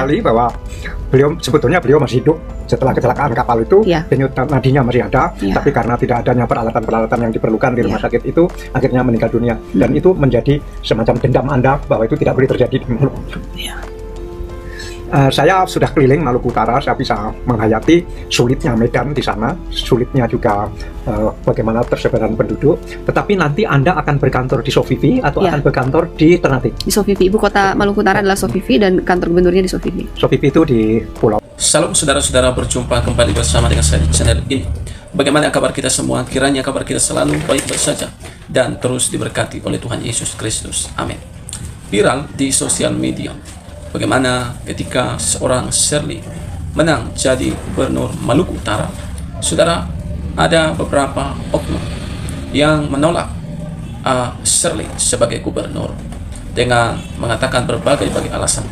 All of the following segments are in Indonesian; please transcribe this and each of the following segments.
Kali bahwa beliau masih hidup setelah kecelakaan kapal itu, denyut nadinya masih ada, tapi karena tidak adanya peralatan-peralatan yang diperlukan di rumah sakit itu, akhirnya meninggal dunia. Dan itu menjadi semacam dendam Anda bahwa itu tidak boleh terjadi di Maluku. Saya sudah keliling Maluku Utara, saya bisa menghayati sulitnya medan di sana, sulitnya juga bagaimana persebaran penduduk. Tetapi nanti Anda akan berkantor di Sovivi atau akan berkantor di Ternate? Di Sovivi, ibu kota Maluku Utara adalah Sovivi dan kantor gubernurnya di Sovivi. Sovivi itu di pulau. Salam saudara-saudara, berjumpa kembali bersama dengan saya di channel ini. Bagaimana kabar kita semua? Kiranya kabar kita selalu baik-baik saja dan terus diberkati oleh Tuhan Yesus Kristus. Amin. Viral di sosial media, bagaimana ketika seorang Shirley menang jadi gubernur Maluku Utara, saudara, ada beberapa oknum yang menolak Shirley sebagai gubernur dengan mengatakan berbagai alasan.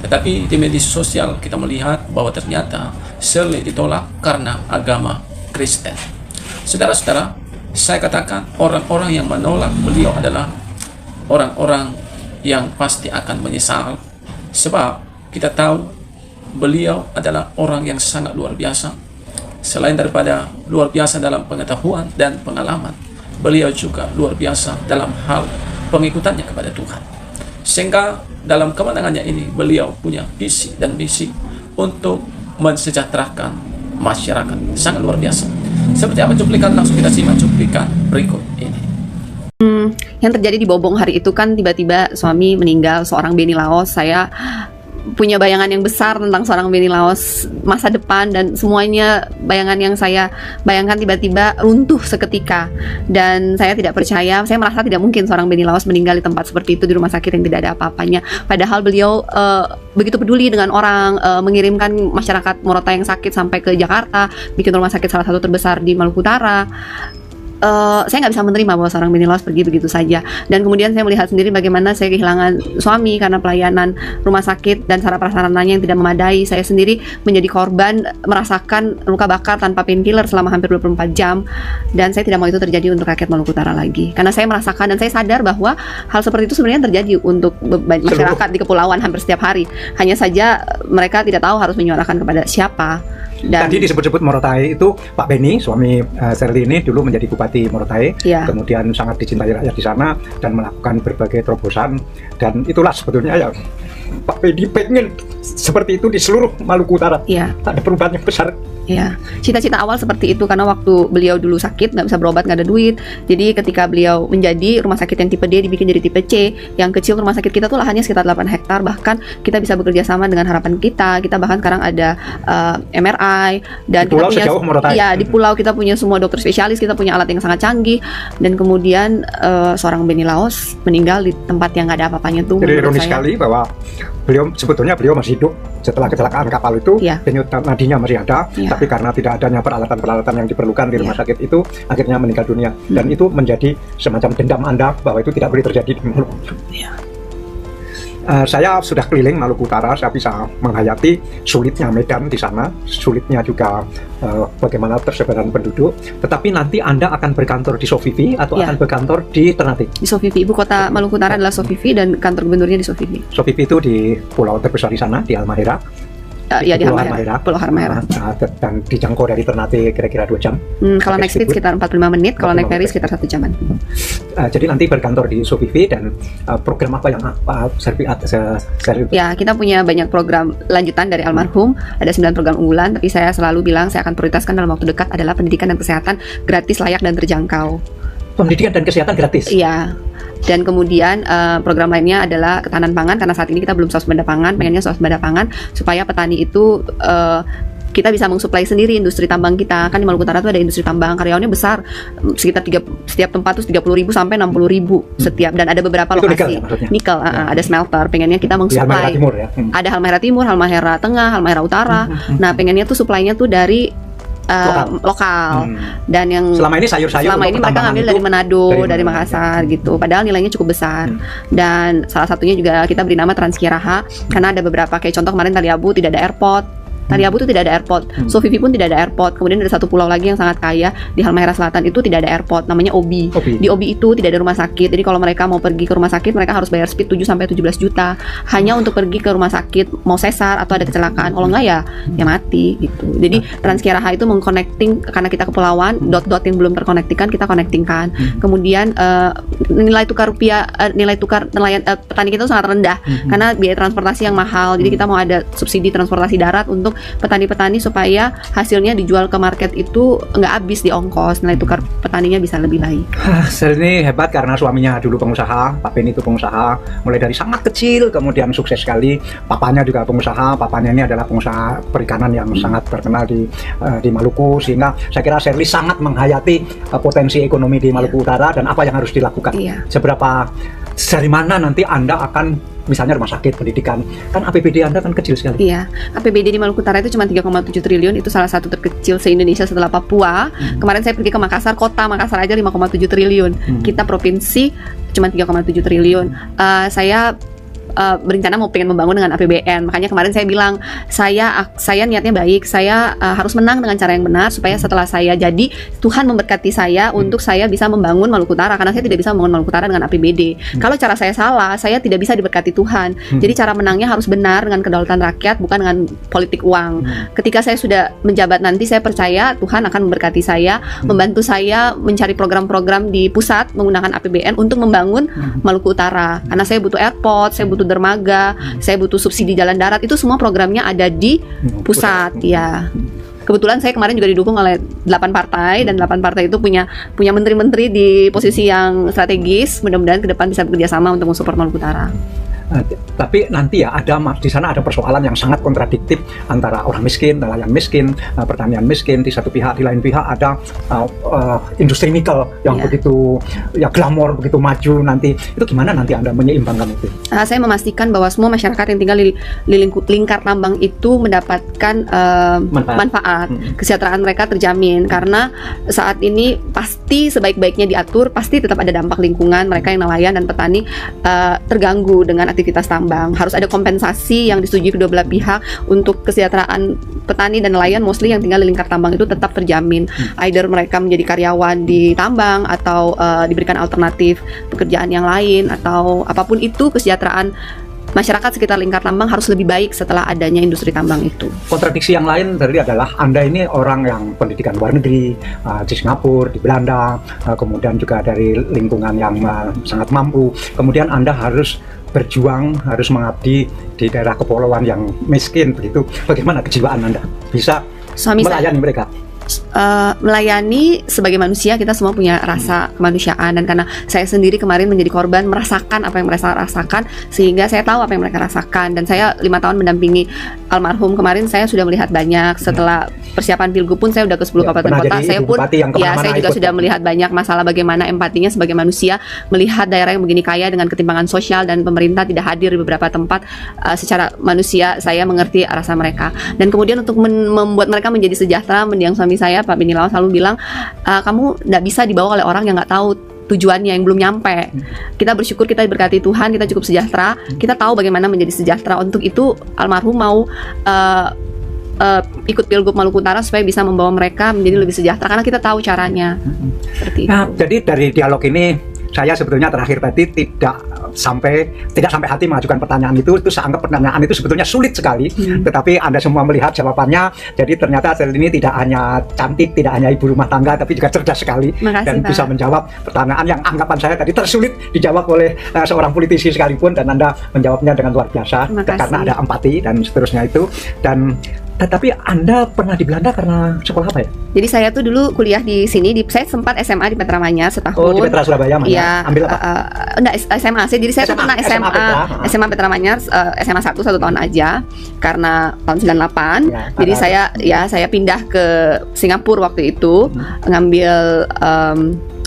Tetapi di media sosial kita melihat bahwa ternyata Shirley ditolak karena agama Kristen. Saudara-saudara, saya katakan orang-orang yang menolak beliau adalah orang-orang yang pasti akan menyesal. Sebab kita tahu beliau adalah orang yang sangat luar biasa. Selain daripada luar biasa dalam pengetahuan dan pengalaman, beliau juga luar biasa dalam hal pengikutannya kepada Tuhan. Sehingga dalam kemenangannya ini beliau punya visi dan misi untuk mensejahterakan masyarakat. Sangat luar biasa. Seperti apa cuplikan? Langsung kita simak cuplikan berikut ini. Yang terjadi di Bobong hari itu kan tiba-tiba suami meninggal, seorang Benny Laos. Saya punya bayangan yang besar tentang seorang Benny Laos, masa depan dan semuanya. Bayangan yang saya bayangkan tiba-tiba runtuh seketika, dan saya tidak percaya. Saya merasa tidak mungkin seorang Benny Laos meninggal di tempat seperti itu, di rumah sakit yang tidak ada apa-apanya. Padahal beliau begitu peduli dengan orang, mengirimkan masyarakat Morotai yang sakit sampai ke Jakarta, bikin rumah sakit salah satu terbesar di Maluku Utara. Saya nggak bisa menerima bahwa seorang Benny Laos pergi begitu saja. Dan kemudian saya melihat sendiri bagaimana saya kehilangan suami karena pelayanan rumah sakit dan sarana prasarananya yang tidak memadai. Saya sendiri menjadi korban, merasakan luka bakar tanpa painkiller selama hampir 24 jam. Dan saya tidak mau itu terjadi untuk rakyat Maluku Utara lagi. Karena saya merasakan dan saya sadar bahwa hal seperti itu sebenarnya terjadi untuk masyarakat di kepulauan hampir setiap hari. Hanya saja mereka tidak tahu harus menyuarakan kepada siapa. Dan tadi disebut-sebut Morotai itu Pak Benny, suami Shirley ini dulu menjadi bupati Morotai, kemudian sangat dicintai rakyat di sana dan melakukan berbagai terobosan, dan itulah sebetulnya ya Pak Benny pengen seperti itu di seluruh Maluku Utara. Ada perubahan yang besar. Cita-cita awal seperti itu, karena waktu beliau dulu sakit nggak bisa berobat, nggak ada duit. Jadi ketika beliau menjadi rumah sakit yang tipe D dibikin jadi tipe C, yang kecil. Rumah sakit kita tuh lahannya sekitar 8 hektar, bahkan kita bisa bekerja sama dengan harapan kita bahkan sekarang ada MRI, dan di pulau kita punya sejauh Morotai. di pulau kita punya semua dokter spesialis, kita punya alat yang sangat canggih. Dan kemudian seorang Benny Laos meninggal di tempat yang nggak ada apa-apanya tuh. Jadi ironis sekali bahwa beliau masih hidup setelah kecelakaan kapal itu, denyut nadinya masih ada, tapi karena tidak adanya peralatan-peralatan yang diperlukan di rumah sakit itu, akhirnya meninggal dunia. Dan itu menjadi semacam dendam Anda bahwa itu tidak boleh terjadi di Maluku. Saya sudah keliling Maluku Utara, saya bisa menghayati sulitnya medan di sana, sulitnya juga bagaimana persebaran penduduk. Tetapi nanti Anda akan berkantor di Sovivi atau akan berkantor di Ternate? Di Sovivi, ibu kota Maluku Utara adalah Sovivi dan kantor gubernurnya di Sovivi. Sovivi itu di pulau terbesar di sana, di Halmahera. Di Halmahera, Pulau Halmahera. Dan dijangkau dari Ternate kira-kira 2 jam. Kalau naik speed sekitar 45 menit, kalau naik ferry sekitar 1 jaman. Jadi nanti berkantor di Sovivi, dan program apa yang kita punya banyak program lanjutan dari almarhum. Ada 9 program unggulan, tapi saya selalu bilang saya akan prioritaskan dalam waktu dekat adalah pendidikan dan kesehatan gratis, layak, dan terjangkau. Pendidikan dan kesehatan gratis? Iya. Dan kemudian program lainnya adalah ketahanan pangan, karena saat ini kita belum swasembada pangan, pengennya swasembada pangan supaya petani itu kita bisa mensuplai sendiri industri tambang kita. Kan di Maluku Utara itu ada industri tambang, karyawannya besar, sekitar setiap tempat tuh 30.000 sampai 60.000 setiap, dan ada beberapa lokasi nikel, ada smelter. Pengennya kita mensuplai. Ada Halmahera Timur, Halmahera Tengah, Halmahera Utara. Nah, pengennya tuh suplainya tuh dari lokal. Dan yang selama ini mereka ngambil dari Manado, dari Makassar gitu. Padahal nilainya cukup besar. Dan salah satunya juga kita beri nama Transkiraha, karena ada beberapa, kayak contoh kemarin Taliabu tidak ada airport. Tariabu itu tidak ada airport. Sofifi pun tidak ada airport. Kemudian ada satu pulau lagi yang sangat kaya di Halmahera Selatan itu tidak ada airport, namanya Obi. Di Obi itu tidak ada rumah sakit. Jadi kalau mereka mau pergi ke rumah sakit, mereka harus bayar speed 7 sampai 17 juta hanya untuk pergi ke rumah sakit mau sesar atau ada kecelakaan. Kalau enggak ya mati gitu. Jadi Transkiraha itu mengconnecting, karena kita kepulauan, dot-dot yang belum terkonektikan kita connectingkan. Kemudian nilai tukar rupiah, nilai tukar nelayan petani kita itu sangat rendah karena biaya transportasi yang mahal. Jadi kita mau ada subsidi transportasi darat untuk petani-petani supaya hasilnya dijual ke market itu nggak habis di ongkos, nilai tukar petaninya bisa lebih baik. Ini hebat karena suaminya dulu pengusaha, Pak Beni itu pengusaha, mulai dari sangat kecil kemudian sukses sekali. Papanya juga pengusaha, papanya ini adalah pengusaha perikanan yang sangat terkenal di Maluku, sehingga saya kira Shirley sangat menghayati potensi ekonomi di Maluku Utara dan apa yang harus dilakukan. Seberapa, dari mana nanti Anda akan misalnya rumah sakit, pendidikan, kan APBD Anda kan kecil sekali. Iya, APBD di Maluku Utara itu cuma 3,7 triliun, itu salah satu terkecil se-Indonesia setelah Papua. Kemarin saya pergi ke Makassar, kota Makassar aja 5,7 triliun. Kita provinsi cuma 3,7 triliun. Saya berencana mau pengen membangun dengan APBN. Makanya kemarin saya bilang saya niatnya baik, saya harus menang dengan cara yang benar supaya setelah saya jadi Tuhan memberkati saya untuk saya bisa membangun Maluku Utara, karena saya tidak bisa membangun Maluku Utara dengan APBD. Kalau cara saya salah, saya tidak bisa diberkati Tuhan. Jadi cara menangnya harus benar dengan kedaulatan rakyat, bukan dengan politik uang. Ketika saya sudah menjabat nanti, saya percaya Tuhan akan memberkati saya, membantu saya mencari program-program di pusat menggunakan APBN untuk membangun Maluku Utara. Karena saya butuh airport, saya butuh dermaga, saya butuh subsidi jalan darat, itu semua programnya ada di pusat. Ya. Kebetulan saya kemarin juga didukung oleh 8 partai dan 8 partai itu punya menteri-menteri di posisi yang strategis. Mudah-mudahan ke depan bisa bekerja sama untuk mensupport Maluku Utara. Tapi nanti ya di sana ada persoalan yang sangat kontradiktif antara orang miskin, nelayan miskin, pertanian miskin di satu pihak, di lain pihak ada industri nikel yang begitu ya glamor, begitu maju. Nanti itu gimana nanti Anda menyeimbangkan itu? Saya memastikan bahwa semua masyarakat yang tinggal di lingkar tambang itu mendapatkan manfaat. Kesejahteraan mereka terjamin, karena saat ini pasti sebaik-baiknya diatur, pasti tetap ada dampak lingkungan. Mereka yang nelayan dan petani terganggu dengan aktivitas tambang. Harus ada kompensasi yang disetujui kedua belah pihak untuk kesejahteraan petani dan nelayan, mostly yang tinggal di lingkar tambang itu tetap terjamin. Either mereka menjadi karyawan di tambang atau diberikan alternatif pekerjaan yang lain atau apapun itu, kesejahteraan masyarakat sekitar lingkar tambang harus lebih baik setelah adanya industri tambang itu. Kontradiksi yang lain tadi adalah Anda ini orang yang pendidikan luar negeri, di Singapura, di Belanda, kemudian juga dari lingkungan yang sangat mampu. Kemudian Anda harus berjuang, harus mengabdi di daerah kepulauan yang miskin begitu. Bagaimana kejiwaan Anda bisa melayani mereka? Melayani sebagai manusia, kita semua punya rasa kemanusiaan, dan karena saya sendiri kemarin menjadi korban, merasakan apa yang mereka rasakan, sehingga saya tahu apa yang mereka rasakan. Dan saya 5 tahun mendampingi almarhum, kemarin saya sudah melihat banyak. Setelah persiapan Pilgub pun saya udah ke 10 kabupaten kota, saya pun saya juga sudah melihat banyak masalah, bagaimana empatinya sebagai manusia melihat daerah yang begini kaya dengan ketimpangan sosial dan pemerintah tidak hadir di beberapa tempat. Secara manusia saya mengerti rasa mereka, dan kemudian untuk membuat mereka menjadi sejahtera, mendiang suami saya Pak Beni Laos selalu bilang, kamu tidak bisa dibawa oleh orang yang nggak tahu tujuannya, yang belum nyampe. Kita bersyukur kita diberkati Tuhan, kita cukup sejahtera, kita tahu bagaimana menjadi sejahtera. Untuk itu almarhum mau ikut Pilgub Maluku Utara supaya bisa membawa mereka menjadi lebih sejahtera, karena kita tahu caranya. Seperti itu. Jadi dari dialog ini saya sebetulnya terakhir tadi tidak sampai hati mengajukan pertanyaan itu saya anggap pertanyaan itu sebetulnya sulit sekali, tetapi Anda semua melihat jawabannya. Jadi ternyata Shirley ini tidak hanya cantik, tidak hanya ibu rumah tangga, tapi juga cerdas sekali. Makasih, dan Pak. Bisa menjawab pertanyaan yang anggapan saya tadi tersulit dijawab oleh seorang politisi sekalipun, dan Anda menjawabnya dengan luar biasa karena ada empati dan seterusnya itu. Dan tetapi Anda pernah di Belanda karena sekolah apa ya? Jadi saya tuh dulu kuliah di sini, saya sempat SMA di Petra Manyar setahun. Oh, di Petra Surabaya mana? Iya. Ambil apa? Enggak, SMA sih. Jadi saya tuh pernah SMA Petra Manyar, SMA 1 tahun aja karena tahun 98. Ya, jadi saya pindah ke Singapura waktu itu, ngambil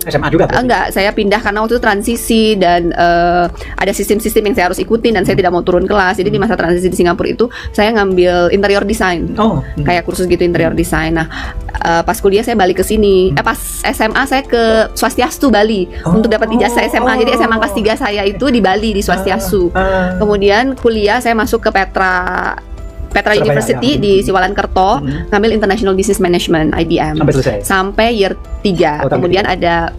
SMA juga? Enggak, saya pindah karena waktu itu transisi dan ada sistem-sistem yang saya harus ikutin dan saya tidak mau turun kelas. Jadi di masa transisi di Singapura itu saya ngambil interior design, kayak kursus gitu interior design. Nah, pas kuliah saya balik ke sini. Pas SMA saya ke Swastiastu Bali untuk dapat ijazah SMA. Jadi SMA kelas 3 saya itu di Bali di Swastiastu. Kemudian kuliah saya masuk ke Petra Petra Surabaya, University ya. di Siwalan Kerto, ngambil International Business Management IBM Sampai selesai? sampai year 3. Oh, Kemudian ada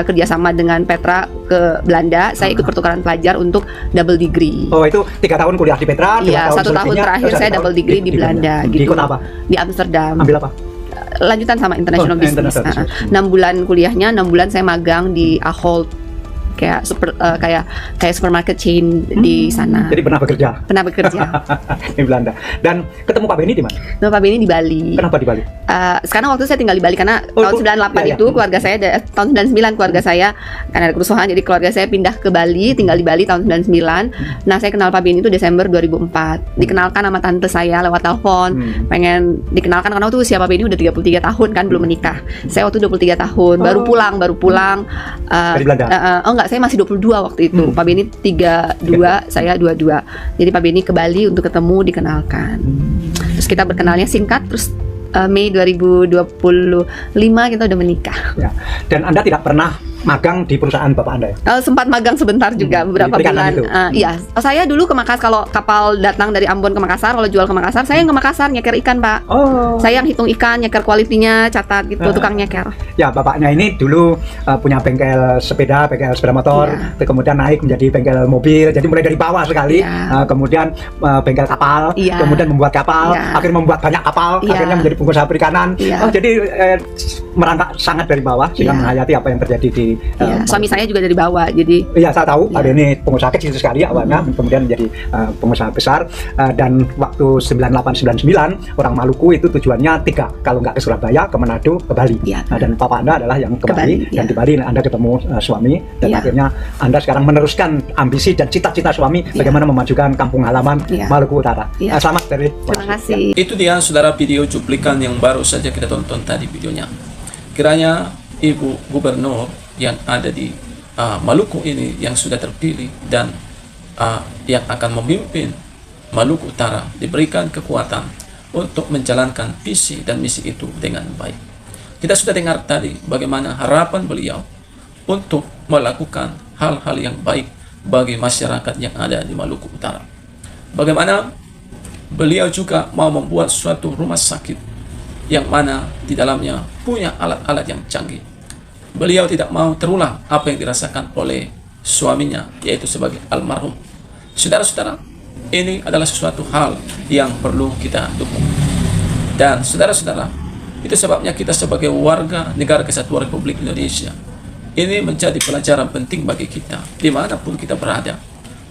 kerjasama dengan Petra ke Belanda. Saya ikut pertukaran pelajar untuk double degree. Oh, itu 3 tahun kuliah di Petra, 2 Iya, 1 tahun selebihnya, terakhir 1 saya tahun double degree di Belanda Di gitu. kota apa? Di Amsterdam. Ambil apa? Lanjutan sama International Oh, Business. International Business. 6 bulan kuliahnya, 6 bulan saya magang di Ahold, kayak supermarket chain di sana. Jadi pernah bekerja Pernah bekerja. di Belanda. Dan ketemu Pak Beni di mana? Nah, Pak Beni di Bali. Kenapa di Bali? Sekarang waktu saya tinggal di Bali karena Oh, tahun 98 iya, itu iya. keluarga saya tahun 99 keluarga saya karena ada kerusuhan, jadi keluarga saya pindah ke Bali, tinggal di Bali tahun 99. Nah, saya kenal Pak Beni itu Desember 2004. Dikenalkan sama tante saya lewat telepon. Pengen dikenalkan karena waktu usia Pak Beni udah 33 tahun kan, belum menikah. Saya waktu 23 tahun, baru pulang. Dari Belanda? Oh enggak, saya masih 22 waktu itu. Pak Beni 32, saya 22. Jadi Pak Beni ke Bali untuk ketemu, dikenalkan. Terus kita berkenalnya singkat, terus Mei 2025 kita udah menikah. Ya. Dan Anda tidak pernah magang di perusahaan Bapak Anda ya? Sempat magang sebentar juga beberapa di perikanan bulan. itu? Iya, saya dulu ke Makassar, kalau kapal datang dari Ambon ke Makassar, kalau jual ke Makassar, saya yang ke Makassar nyeker ikan, Pak. Oh. Saya yang hitung ikan, nyeker kualitinya, catat gitu, tukang nyeker. Ya, bapaknya ini dulu punya bengkel sepeda motor, Iya. kemudian naik menjadi bengkel mobil, jadi mulai dari bawah sekali, Iya. kemudian bengkel kapal, Iya. kemudian membuat kapal, Iya. akhirnya membuat banyak kapal, Iya. akhirnya menjadi pengusaha perikanan. Iya. Oh, jadi merangkak sangat dari bawah, sehingga Iya. menghayati apa yang terjadi di Iya, suami saya juga dari bawah, jadi Iya, saya tahu. Iya. Ada ini pengusaha kecil sekali awalnya, kemudian menjadi pengusaha besar. Dan waktu 98-99 orang Maluku itu tujuannya 3, kalau nggak ke Surabaya, ke Manado, ke Bali. Iya. Dan Papa Anda adalah yang ke Ke Bali, Bali, dan iya. di Bali Anda ketemu suami, dan Iya. akhirnya Anda sekarang meneruskan ambisi dan cita-cita suami bagaimana memajukan kampung halaman Iya. Maluku Utara. Iya. Selamat dari. terima kasih. Itu dia saudara video cuplikan yang baru saja kita tonton tadi videonya. Kiranya Ibu Gubernur yang ada di Maluku ini yang sudah terpilih dan yang akan memimpin Maluku Utara diberikan kekuatan untuk menjalankan visi dan misi itu dengan baik. Kita sudah dengar tadi bagaimana harapan beliau untuk melakukan hal-hal yang baik bagi masyarakat yang ada di Maluku Utara. Bagaimana beliau juga mau membuat suatu rumah sakit yang mana di dalamnya punya alat-alat yang canggih. Beliau tidak mau terulang apa yang dirasakan oleh suaminya, yaitu sebagai almarhum. Saudara-saudara, ini adalah sesuatu hal yang perlu kita dukung. Dan saudara-saudara, itu sebabnya kita sebagai warga negara Kesatuan Republik Indonesia, ini menjadi pelajaran penting bagi kita, dimanapun kita berada.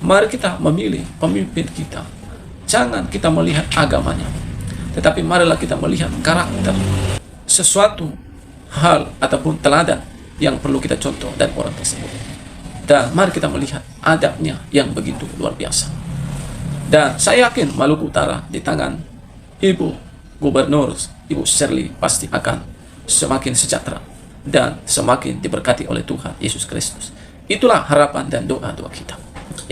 Mari kita memilih pemimpin kita. Jangan kita melihat agamanya, tetapi marilah kita melihat karakter, sesuatu hal ataupun teladan yang perlu kita contoh dan orang tersebut. Dan mari kita melihat adabnya yang begitu luar biasa. Dan saya yakin Maluku Utara di tangan Ibu Gubernur, Ibu Shirley, pasti akan semakin sejahtera dan semakin diberkati oleh Tuhan Yesus Kristus. Itulah harapan dan doa-doa kita.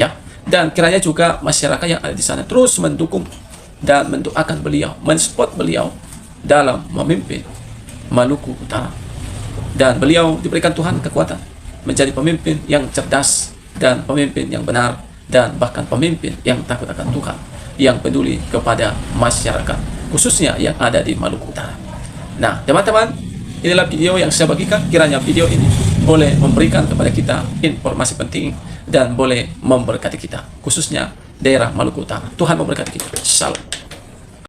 Ya. Dan kiranya juga masyarakat yang ada di sana terus mendukung dan mendoakan beliau, mensupport beliau dalam memimpin Maluku Utara. Dan beliau diberikan Tuhan kekuatan menjadi pemimpin yang cerdas dan pemimpin yang benar dan bahkan pemimpin yang takut akan Tuhan, yang peduli kepada masyarakat, khususnya yang ada di Maluku Utara. Nah, teman-teman, inilah video yang saya bagikan. Kiranya video ini boleh memberikan kepada kita informasi penting dan boleh memberkati kita, khususnya daerah Maluku Utara. Tuhan memberkati kita. Shalom.